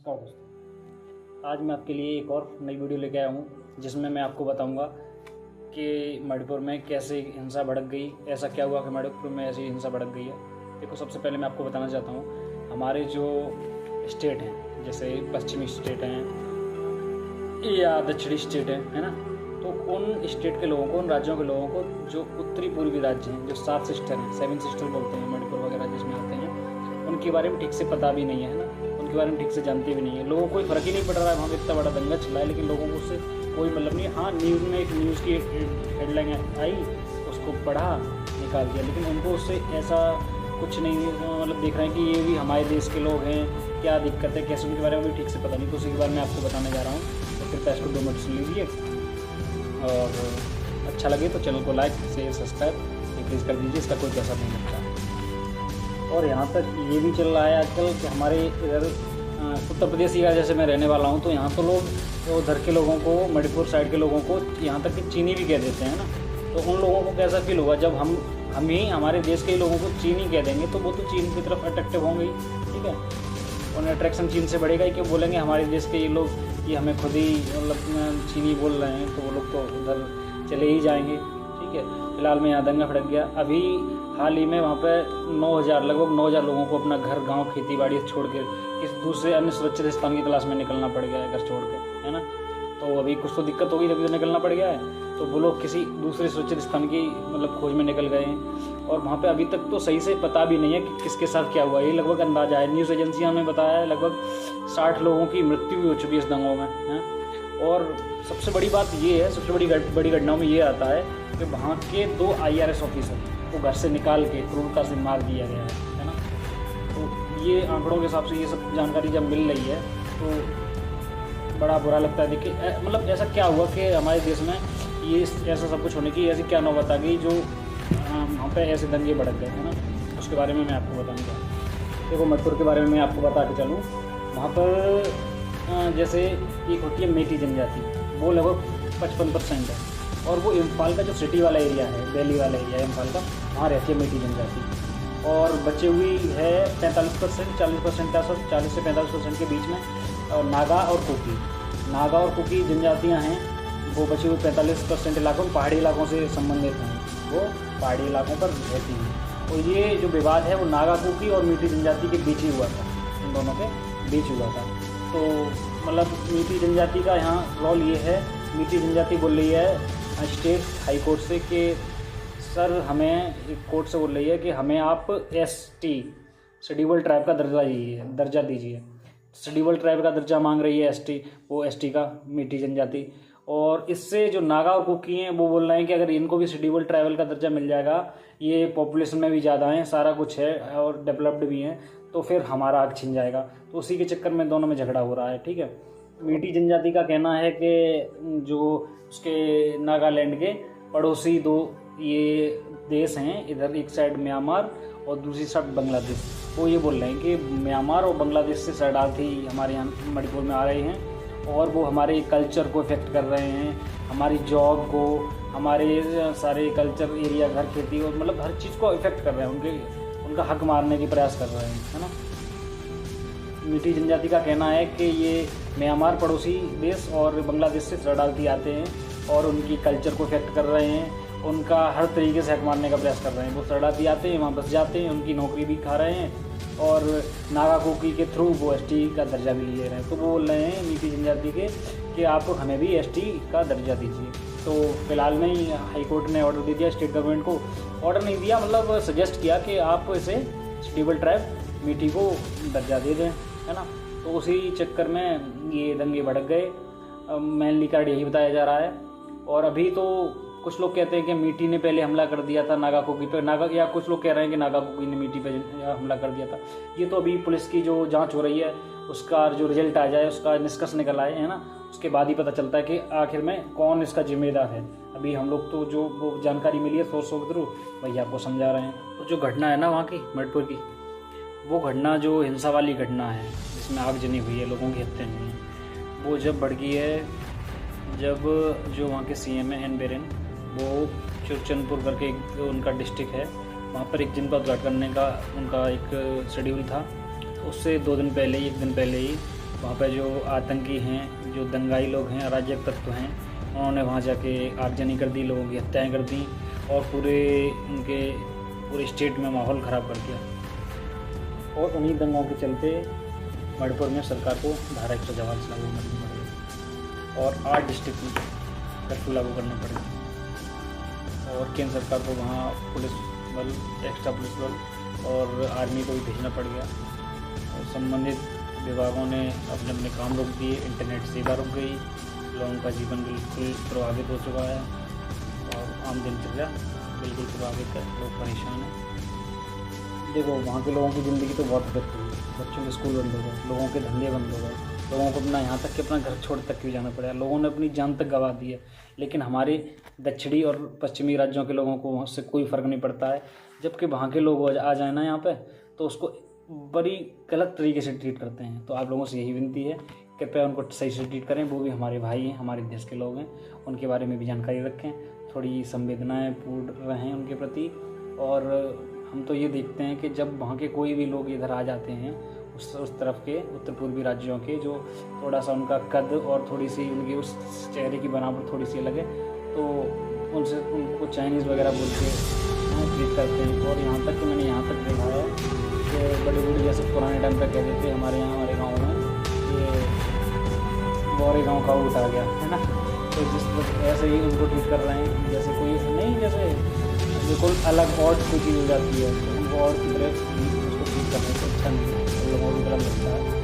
नमस्कार दोस्तों, आज मैं आपके लिए एक और नई वीडियो लेके आया हूँ जिसमें मैं आपको बताऊंगा कि मणिपुर में कैसे हिंसा भड़क गई। ऐसा क्या हुआ कि मणिपुर में ऐसी हिंसा भड़क गई है। देखो, सबसे पहले मैं आपको बताना चाहता हूँ, हमारे जो स्टेट हैं, जैसे पश्चिमी स्टेट हैं या दक्षिणी स्टेट है ना, तो उन स्टेट के लोगों को, उन राज्यों के लोगों को, जो उत्तरी पूर्वी राज्य हैं, जो 7 सिस्टर हैं, 7 सिस्टर बोलते हैं मणिपुर वगैरह जिसमें आते हैं, उनके बारे में ठीक से पता भी नहीं है ना, उनके बारे में ठीक से जानते भी नहीं है। लोगों को कोई फ़र्क ही नहीं पड़ रहा है, वहाँ पे इतना बड़ा दंगा चला है, लेकिन लोगों को उससे कोई मतलब नहीं। हाँ, न्यूज़ में एक न्यूज़ की हेडलाइन आई, उसको पढ़ा, निकाल दिया, लेकिन उनको उससे ऐसा कुछ नहीं मतलब देख रहे हैं कि ये भी हमारे देश के लोग हैं, क्या दिक्कत है, कैसे, उनके बारे में भी ठीक से पता नहीं। तो उसी के बारे में आपको बताने जा रहा हूँ, तो कृपया इसको 2 मिनट सुन लीजिए और अच्छा लगे तो चैनल को लाइक, शेयर, सब्सक्राइब प्लीज़ कर दीजिए, इसका कोई पैसा नहीं लगता। और यहाँ तक ये भी चल रहा है आजकल कि हमारे इधर उत्तर प्रदेश का, जैसे मैं रहने वाला हूँ, तो यहाँ तो लोग उधर के लोगों को, मणिपुर साइड के लोगों को यहाँ तक कि चीनी भी कह देते हैं ना। तो उन लोगों को कैसा फील होगा जब हम ही हमारे देश के लोगों को चीनी कह देंगे, तो वो तो चीन की तरफ अट्रैक्टिव होंगे, ठीक है। उन्हें अट्रैक्शन चीन से बढ़ेगा ही, क्यों बोलेंगे हमारे देश के ये लोग, ये हमें खुद ही मतलब चीनी बोल रहे हैं, तो वो लोग तो उधर चले ही जाएंगे, ठीक है। फिलहाल में यहाँ दंगा भड़क गया। अभी हाल ही में वहाँ पे लगभग 9,000 लोगों को अपना घर, गांव, खेती बाड़ी छोड़ के किसी दूसरे अन्य सुरक्षित स्थान की तलाश में निकलना पड़ गया है, घर छोड़ के, है ना। तो अभी कुछ तो दिक्कत होगी, तभी तो निकलना पड़ गया है। तो वो लोग किसी दूसरे सुरक्षित स्थान की मतलब खोज में निकल गए हैं, और वहाँ पे अभी तक तो सही से पता भी नहीं है कि किसके साथ क्या हुआ। ये लगभग अंदाजा है, न्यूज़ एजेंसियों ने बताया है लगभग 60 लोगों की मृत्यु भी हो चुकी है इस दंगों में, है। और सबसे बड़ी बात ये है, सबसे बड़ी घटनाओं में ये आता है कि वहाँ के 2 IRS ऑफिसर को घर से निकाल के क्रूरता से मार दिया गया है ना। तो ये आंकड़ों के हिसाब से ये सब जानकारी जब मिल रही है तो बड़ा बुरा लगता है। देखिए, मतलब ऐसा क्या हुआ कि हमारे देश में ये ऐसा सब कुछ होने की ऐसी क्या नौबत आ गई जो वहाँ पे ऐसे दंगे भड़क गए, है ना। उसके बारे में मैं आपको बताऊँगा। देखो, मणिपुर के बारे में मैं आपको बता के चलूँ, वहाँ पर जैसे एक होती है मेटी जनजाति, वो लगभग 55% है, और वो इम्फाल का जो सिटी वाला एरिया है, दिल्ली वाला एरिया है इम्फाल का, वहाँ रहती है मेटी जनजाति। और बची हुई है 45%, 40% का, 40 से 45% के बीच में नागा और कुकी जनजातियाँ हैं। वो बची हुई 45% इलाकों, पहाड़ी इलाकों से संबंधित हैं, वो पहाड़ी इलाकों पर रहती हैं। तो ये जो विवाद है वो नागा, कुकी और मेटी जनजाति के बीच ही हुआ था, इन दोनों के बीच हुआ था। तो मतलब मेटी जनजाति का यहाँ रोल ये है, मेटी जनजाति बोल रही है स्टेट हाई कोर्ट से कि सर, हमें कोर्ट से बोल रही है कि हमें आप ST शेड्यूल्ड ट्राइब का दर्जा दीजिए। शेड्यूल्ड ट्राइब का दर्जा मांग रही है ST, वो ST का मेटी जनजाति। और इससे जो नागा और कुकी हैं वो बोल रहे हैं कि अगर इनको भी शेड्यूल्ड ट्राइबल का दर्जा मिल जाएगा, ये पॉपुलेशन में भी ज़्यादा हैं, सारा कुछ है और डेवलप्ड भी हैं, तो फिर हमारा हक छिन जाएगा। तो उसी के चक्कर में दोनों में झगड़ा हो रहा है, ठीक है। मेटी जनजाति का कहना है कि जो उसके नागालैंड के पड़ोसी 2 ये देश हैं, इधर एक साइड म्यांमार और दूसरी साइड बांग्लादेश, वो ये बोल रहे हैं कि म्यांमार और बांग्लादेश से शरणार्थी हमारे यहाँ मणिपुर में आ रहे हैं, और वो हमारे कल्चर को इफेक्ट कर रहे हैं, हमारी जॉब को, हमारे सारे कल्चर एरिया, घर, खेती, और मतलब हर चीज़ को इफेक्ट कर रहे हैं, उनका हक मारने की प्रयास कर रहे हैं, है ना। मेटी जनजाति का कहना है कि ये म्यांमार पड़ोसी देश और बांग्लादेश से शरणार्थी आते हैं और उनकी कल्चर को इफेक्ट कर रहे हैं, उनका हर तरीके से हक मारने का प्रयास कर रहे हैं। वो शरणार्थी आते हैं, वहाँ बस जाते हैं, उनकी नौकरी भी खा रहे हैं, और नागा कुकी के थ्रू वो ST का दर्जा भी ले रहे हैं। तो वो बोल रहे हैं मेटी जनजाति के कि आप हमें भी ST का दर्जा दीजिए। तो फिलहाल में ही हाई कोर्ट ने ऑर्डर दे दिया स्टेट गवर्नमेंट को, ऑर्डर नहीं दिया, मतलब सजेस्ट किया कि आप इसे शेड्यूल्ड ट्राइब मेटी को दर्जा दे दें, है ना। तो उसी चक्कर में ये दंगे भड़क गए। मेनली कारण यही बताया जा रहा है। और अभी तो कुछ लोग कहते हैं कि मेटी ने पहले हमला कर दिया था नागा कुकी पे, या कुछ लोग कह रहे हैं कि नागा कुकी ने मेटी पे हमला कर दिया था। ये तो अभी पुलिस की जो जांच हो रही है, उसका जो रिजल्ट आ जाए, उसका निष्कर्ष निकल आए, है ना, उसके बाद ही पता चलता है कि आखिर में कौन इसका जिम्मेदार है। अभी हम लोग तो जो वो जानकारी मिली है सोर्सों के थ्रू, वही आपको समझा रहे हैं। तो जो घटना है ना वहाँ की मणिपुर की, वो घटना जो हिंसा वाली घटना है, जिसमें आगजनी हुई है, लोगों की हत्या हुई है, वो जब बढ़ गई है जब जो वहाँ के CM है एन बीरेन, वो चुरचनपुर करके उनका डिस्ट्रिक्ट है, वहाँ पर एक जिनका उद्घाटन करने का उनका एक शेड्यूल था। उससे 2 दिन पहले ही, 1 दिन पहले ही वहाँ पे जो आतंकी हैं, जो दंगाई लोग हैं, अराजक तत्व हैं, उन्होंने वहाँ जाके आगजनी कर दी, लोगों की हत्याएँ कर दी और पूरे स्टेट में माहौल ख़राब कर दिया। और उन्हीं दंगों के चलते मणिपुर में सरकार को धारा 144 लागू करनी पड़ी और 8 डिस्ट्रिक्ट में कर्फ्यू लागू करना पड़ेगा और केंद्र सरकार को वहाँ पुलिस बल, एक्स्ट्रा पुलिस बल और आर्मी को भी भेजना पड़ गया और संबंधित विभागों ने अपने अपने काम रोक दिए, इंटरनेट सेवा रुक गई, लोगों का जीवन बिल्कुल प्रभावित हो चुका है और आम दिनचर्या बिल्कुल प्रभावित है, लोग परेशान हैं। देखो वहाँ के लोगों की ज़िंदगी तो बहुत बेहतर हुई, बच्चों के स्कूल बंद हो गए, लोगों के धंधे बंद हो गए, लोगों को अपना यहाँ तक कि अपना घर छोड़ तक भी जाना पड़ा, लोगों ने अपनी जान तक गंवा दी है। लेकिन हमारे दक्षिणी और पश्चिमी राज्यों के लोगों को उससे कोई फ़र्क नहीं पड़ता है, जबकि वहाँ के लोग आ जाए ना यहाँ पे तो उसको बड़ी गलत तरीके से ट्रीट करते हैं। तो आप लोगों से यही विनती है, कृपया उनको सही से ट्रीट करें, वो भी हमारे भाई हैं, हमारे देश के लोग हैं, उनके बारे में भी जानकारी रखें, थोड़ी संवेदनाएँ पूर्ण रहें उनके प्रति। और हम तो ये देखते हैं कि जब वहाँ के कोई भी लोग इधर आ जाते हैं उस तरफ के उत्तर पूर्वी राज्यों के, जो थोड़ा सा उनका कद और थोड़ी सी उनकी उस चेहरे की बनावट थोड़ी सी अलग है, तो उनको चाइनीज़ वगैरह बोल के ट्रीट करते हैं। और यहाँ तक कि मैंने यहाँ तक देखा है कि बड़े बूढ़े जैसे पुराने टाइम पर कहते थे हमारे गाँव में ये बौरे गाँव का ऊँट आ गया है ना, तो जिस ऐसे ही उनको ट्रीट कर रहे हैं जैसे कोई नहीं, जैसे बिल्कुल अलग और कोई चीज़ हो जाती है तो उनको और की तरह उसको ट्रीट करने से अच्छा नहीं, लोगों को गलत लगता है।